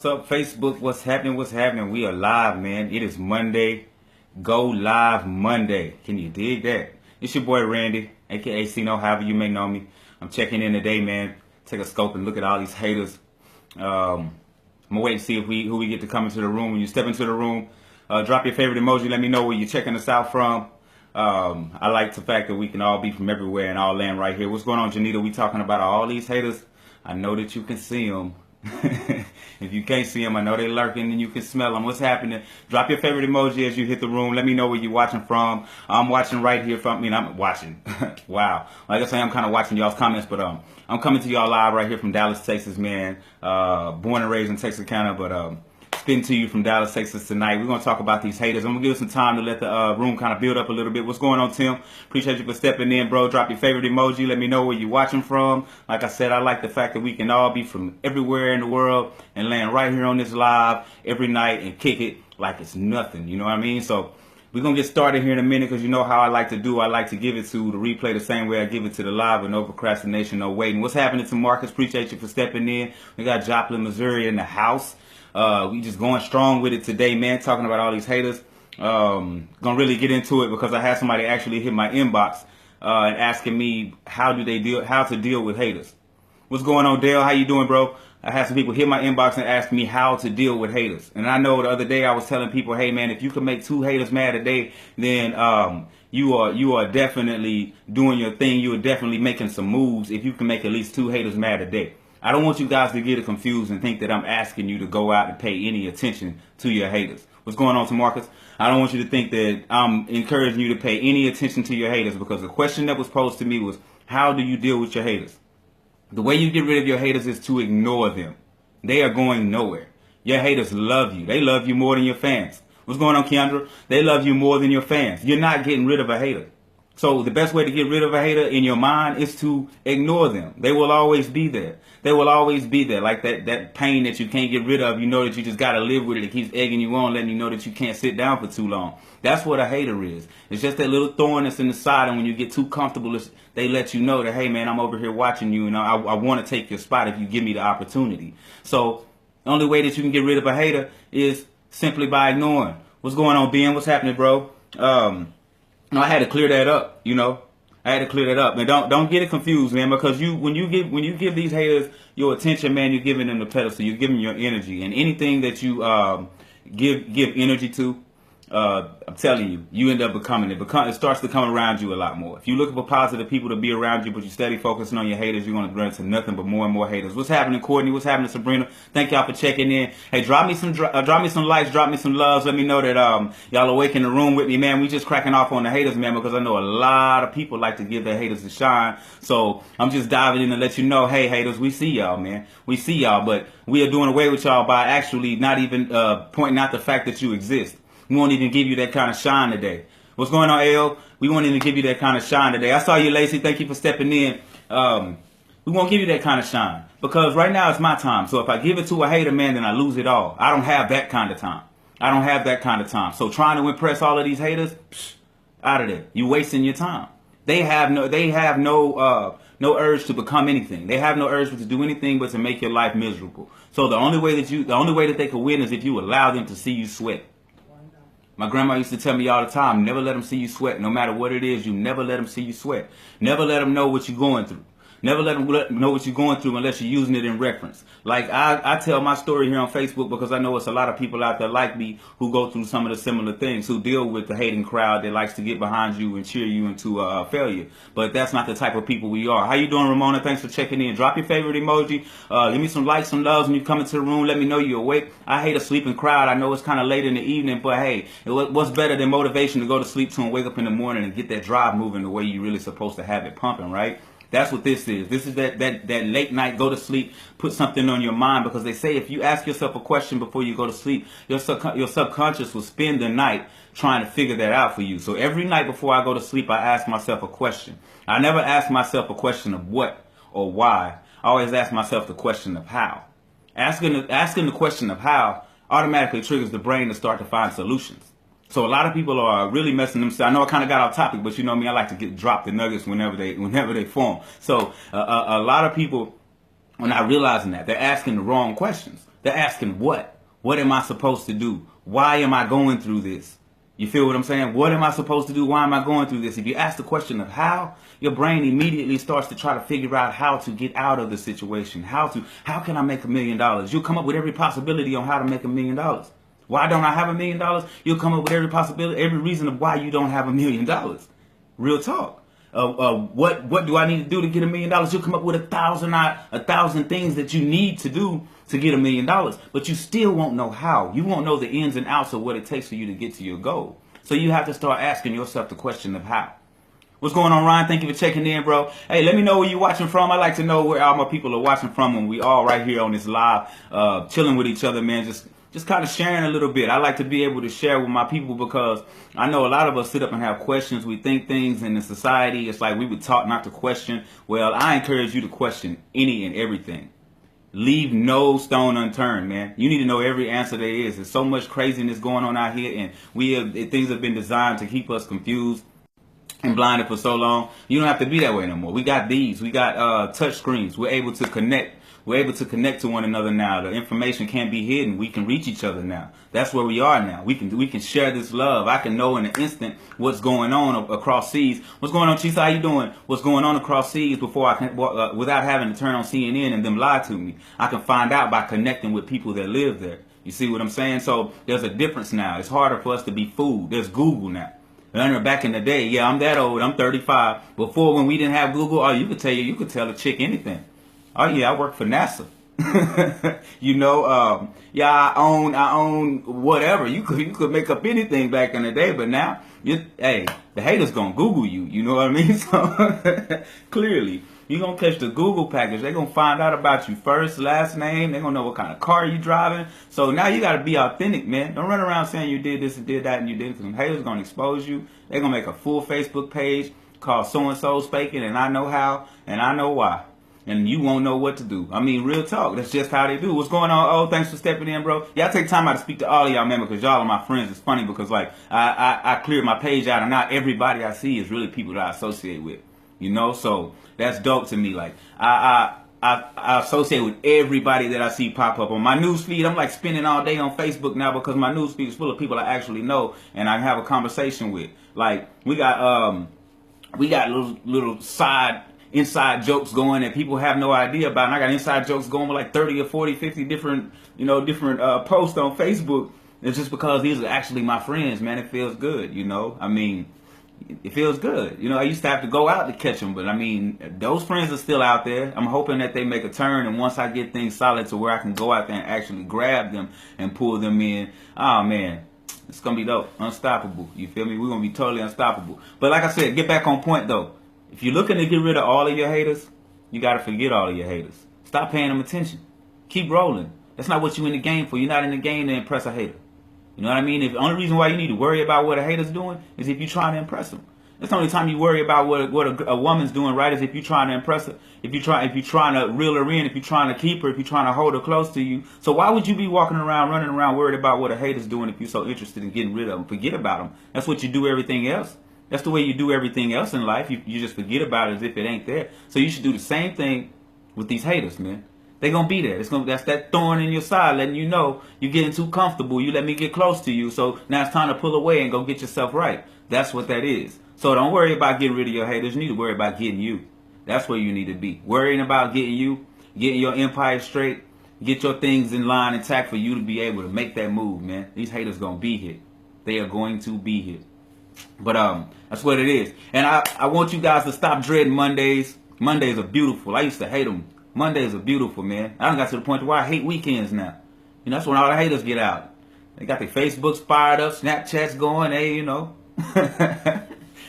What's up, Facebook? What's happening? What's happening? We are live, man. It is Monday. Go live Monday. Can you dig that? It's your boy Randy, aka Cino, however you may know me. I'm checking in today, man. Take a scope and look at all these haters. I'm gonna wait and see if who we get to come into the room. When you step into the room, drop your favorite emoji. Let me know where you're checking us out from. I like the fact that we can all be from everywhere and all land right here. What's going on, Janita? We talking about all these haters. I know that you can see them. If you can't see them, I know they're lurking and you can smell them. What's happening? Drop your favorite emoji as you hit the room. Let me know where you're watching from. I'm watching right here from, I'm watching. Wow. Like I say, I'm kind of watching y'all's comments, but I'm coming to y'all live right here from Dallas, Texas, man. Born and raised in Texarkana, but spitting to you from Dallas, Texas tonight. We're going to talk about these haters. I'm going to give it some time to let the room kind of build up a little bit. What's going on, Tim? Appreciate you for stepping in, bro. Drop your favorite emoji. Let me know where you're watching from. Like I said, I like the fact that we can all be from everywhere in the world and land right here on this live every night and kick it like it's nothing. You know what I mean? So we're going to get started here in a minute because you know how I like to do. I like to give it to the replay the same way I give it to the live with no procrastination, no waiting. What's happening to Marcus? Appreciate you for stepping in. We got Joplin, Missouri in the house. We just going strong with it today, man, talking about all these haters. Gonna really get into it because I had somebody actually hit my inbox and asking me how to deal with haters. What's going on, Dale? How you doing, bro? I had some people hit my inbox and ask me how to deal with haters. And I know the other day I was telling people, hey man, if you can make 2 haters mad a day, then you are definitely doing your thing. You are definitely making some moves if you can make at least 2 haters mad a day. I don't want you guys to get it confused and think that I'm asking you to go out and pay any attention to your haters. What's going on, Marcus? I don't want you to think that I'm encouraging you to pay any attention to your haters, because the question that was posed to me was, how do you deal with your haters? The way you get rid of your haters is to ignore them. They are going nowhere. Your haters love you. They love you more than your fans. What's going on, Keandra? They love you more than your fans. You're not getting rid of a hater. So the best way to get rid of a hater in your mind is to ignore them. They will always be there. They will always be there. Like that pain that you can't get rid of. You know that you just got to live with it. It keeps egging you on, letting you know that you can't sit down for too long. That's what a hater is. It's just that little thorn that's in the side, and when you get too comfortable, they let you know that, hey man, I'm over here watching you, and I want to take your spot if you give me the opportunity. So the only way that you can get rid of a hater is simply by ignoring. What's going on, Ben? What's happening, bro? I had to clear that up, I had to clear that up. And don't get it confused, man, because when you give these haters your attention, man, you're giving them the pedestal, you're giving them your energy. And anything that you give energy to, I'm telling you, you end up becoming it. It starts to come around you a lot more. If you're looking for positive people to be around you, but you steady focusing on your haters, you're going to run into nothing but more and more haters. What's happening, Courtney? What's happening, Sabrina? Thank y'all for checking in. Hey, drop me some likes, drop me some loves. Let me know that y'all awake in the room with me, man. We just cracking off on the haters, man, because I know a lot of people like to give their haters a shine. So I'm just diving in to let you know, hey, haters, we see y'all, man. We see y'all, but we are doing away with y'all by actually not even pointing out the fact that you exist. We won't even give you that kind of shine today. What's going on, AO? We won't even give you that kind of shine today. I saw you, Lacey. Thank you for stepping in. We won't give you that kind of shine because right now it's my time. So if I give it to a hater, man, then I lose it all. I don't have that kind of time. I don't have that kind of time. So trying to impress all of these haters, out of there. You wasting your time. They have no urge to become anything. They have no urge to do anything but to make your life miserable. So the only way that they can win is if you allow them to see you sweat. My grandma used to tell me all the time, never let them see you sweat. No matter what it is, you never let them see you sweat. Never let them know what you're going through. Never let them know what you're going through unless you're using it in reference. Like I tell my story here on Facebook because I know it's a lot of people out there like me who go through some of the similar things, who deal with the hating crowd that likes to get behind you and cheer you into failure. But that's not the type of people we are. How you doing, Ramona? Thanks for checking in. Drop your favorite emoji. Give me some likes, some loves when you come into the room. Let me know you're awake. I hate a sleeping crowd. I know it's kind of late in the evening, but hey, what's better than motivation to go to sleep to and wake up in the morning and get that drive moving the way you're really supposed to have it pumping, right? That's what this is. This is that late night go to sleep, put something on your mind, because they say if you ask yourself a question before you go to sleep, your subconscious will spend the night trying to figure that out for you. So every night before I go to sleep, I ask myself a question. I never ask myself a question of what or why. I always ask myself the question of how. Asking the question of how automatically triggers the brain to start to find solutions. So a lot of people are really messing themselves. I know I kind of got off topic, but you know me, I like to drop the nuggets whenever they form. So a lot of people are not realizing that they're asking the wrong questions. They're asking what? What am I supposed to do? Why am I going through this? You feel what I'm saying? What am I supposed to do? Why am I going through this? If you ask the question of how, your brain immediately starts to try to figure out how to get out of the situation. How can I make $1 million? You'll come up with every possibility on how to make $1 million. Why don't I have $1 million? You'll come up with every possibility, every reason of why you don't have $1 million. Real talk. What do I need to do to get $1 million? You'll come up with 1,000 things that you need to do to get $1 million, but you still won't know how. You won't know the ins and outs of what it takes for you to get to your goal. So you have to start asking yourself the question of how. What's going on, Ryan? Thank you for checking in, bro. Hey, let me know where you're watching from. I like to know where all my people are watching from when we all right here on this live, chilling with each other, man. Just kind of sharing a little bit. I like to be able to share with my people because I know a lot of us sit up and have questions. We think things, and in society, it's like we were taught not to question. Well, I encourage you to question any and everything. Leave no stone unturned, man. You need to know every answer there is. There's so much craziness going on out here, and things have been designed to keep us confused and blinded for so long. You don't have to be that way no more. We got these. We got touch screens. We're able to connect. We're able to connect to one another now. The information can't be hidden. We can reach each other now. That's where we are now. We can share this love. I can know in an instant what's going on across seas. What's going on, Chisa? How you doing? What's going on across seas before I can, without having to turn on CNN and them lie to me. I can find out by connecting with people that live there. You see what I'm saying? So there's a difference now. It's harder for us to be fooled. There's Google now. Remember back in the day, yeah, I'm that old. I'm 35. Before, when we didn't have Google, oh, you could tell a chick anything. Oh yeah, I work for NASA. You know, yeah, I own whatever. You could make up anything back in the day, but now, hey, the haters gonna Google you. You know what I mean? So clearly, you're gonna catch the Google package. They're gonna find out about you first, last name. They're gonna know what kind of car you driving. So now you gotta be authentic, man. Don't run around saying you did this and did that and you did it, because them haters gonna expose you. They're gonna make a full Facebook page called So and So's Faking, and I know how and I know why. And you won't know what to do. I mean, real talk. That's just how they do. What's going on? Oh, thanks for stepping in, bro. Yeah, I take time out to speak to all of y'all, man, because y'all are my friends. It's funny because, like, I cleared my page out, and not everybody I see is really people that I associate with. You know? So that's dope to me. Like, I associate with everybody that I see pop up on my news feed. I'm like spending all day on Facebook now because my news feed is full of people I actually know and I have a conversation with. Like, we got little inside jokes going that people have no idea about. And I got inside jokes going with like 30 or 40, 50 different posts on Facebook. It's just because these are actually my friends, man. It feels good, you know. I mean, it feels good. You know, I used to have to go out to catch them, but I mean, those friends are still out there. I'm hoping that they make a turn, and once I get things solid to where I can go out there and actually grab them and pull them in, oh man, it's gonna be dope. Unstoppable. You feel me? We're gonna be totally unstoppable. But like I said, get back on point though. If you're looking to get rid of all of your haters, you got to forget all of your haters. Stop paying them attention. Keep rolling. That's not what you're in the game for. You're not in the game to impress a hater. You know what I mean? The only reason why you need to worry about what a hater's doing is if you're trying to impress them. That's the only time you worry about what a woman's doing, right? Is if you're trying to impress her. If you're trying to reel her in, if you're trying to keep her, if you're trying to hold her close to you. So why would you be running around worried about what a hater's doing if you're so interested in getting rid of them? Forget about them. That's what you do everything else. That's the way you do everything else in life. You just forget about it as if it ain't there. So you should do the same thing with these haters, man. They're going to be there. That's that thorn in your side letting you know you're getting too comfortable. You let me get close to you. So now it's time to pull away and go get yourself right. That's what that is. So don't worry about getting rid of your haters. You need to worry about getting you. That's where you need to be. Worrying about getting you, getting your empire straight, get your things in line intact for you to be able to make that move, man. These haters going to be here. They are going to be here. But that's what it is. And I want you guys to stop dreading Mondays. Mondays are beautiful. I used to hate them. Mondays are beautiful, man. I done got to the point where I hate weekends now. You know, that's when all the haters get out. They got their Facebooks fired up, Snapchats going, hey, you know.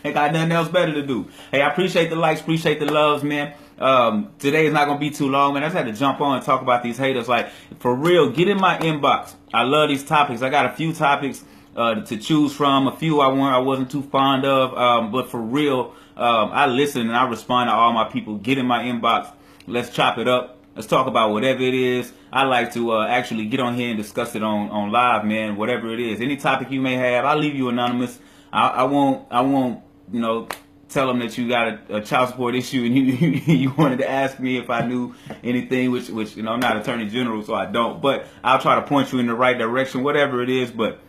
They got nothing else better to do. Hey, I appreciate the likes, appreciate the loves, man. Today is not going to be too long, man. I just had to jump on and talk about these haters. Like, for real, get in my inbox. I love these topics. I got a few topics to choose from. A few I wasn't too fond of, but for real, I listen and I respond to all my people. Get in my inbox. Let's chop it up. Let's talk about whatever it is. I like to actually get on here and discuss it on live, man. Whatever it is, any topic you may have, I'll leave you anonymous. I won't, tell them that you got a child support issue and you wanted to ask me if I knew anything, which you know, I'm not Attorney General, so I don't. But I'll try to point you in the right direction, whatever it is. But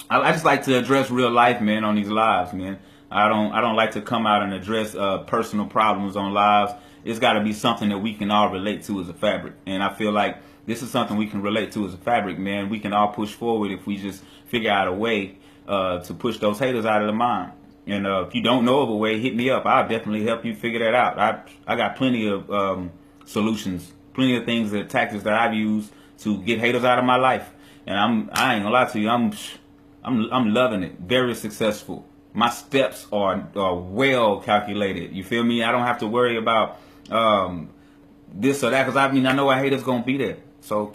I just like to address real life, man, on these lives, man. I don't like to come out and address personal problems on lives. It's got to be something that we can all relate to as a fabric. And I feel like this is something we can relate to as a fabric, man. We can all push forward if we just figure out a way to push those haters out of the mind. And if you don't know of a way, hit me up. I'll definitely help you figure that out. I got plenty of solutions, plenty of things, tactics that I've used to get haters out of my life. And I ain't gonna lie to you, I'm loving it. Very successful. My steps are well calculated. You feel me? I don't have to worry about this or that, because I know our haters gonna be there. So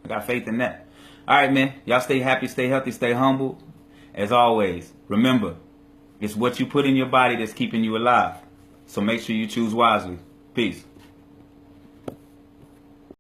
I got faith in that. All right, man. Y'all stay happy, stay healthy, stay humble. As always, remember, it's what you put in your body that's keeping you alive. So make sure you choose wisely. Peace.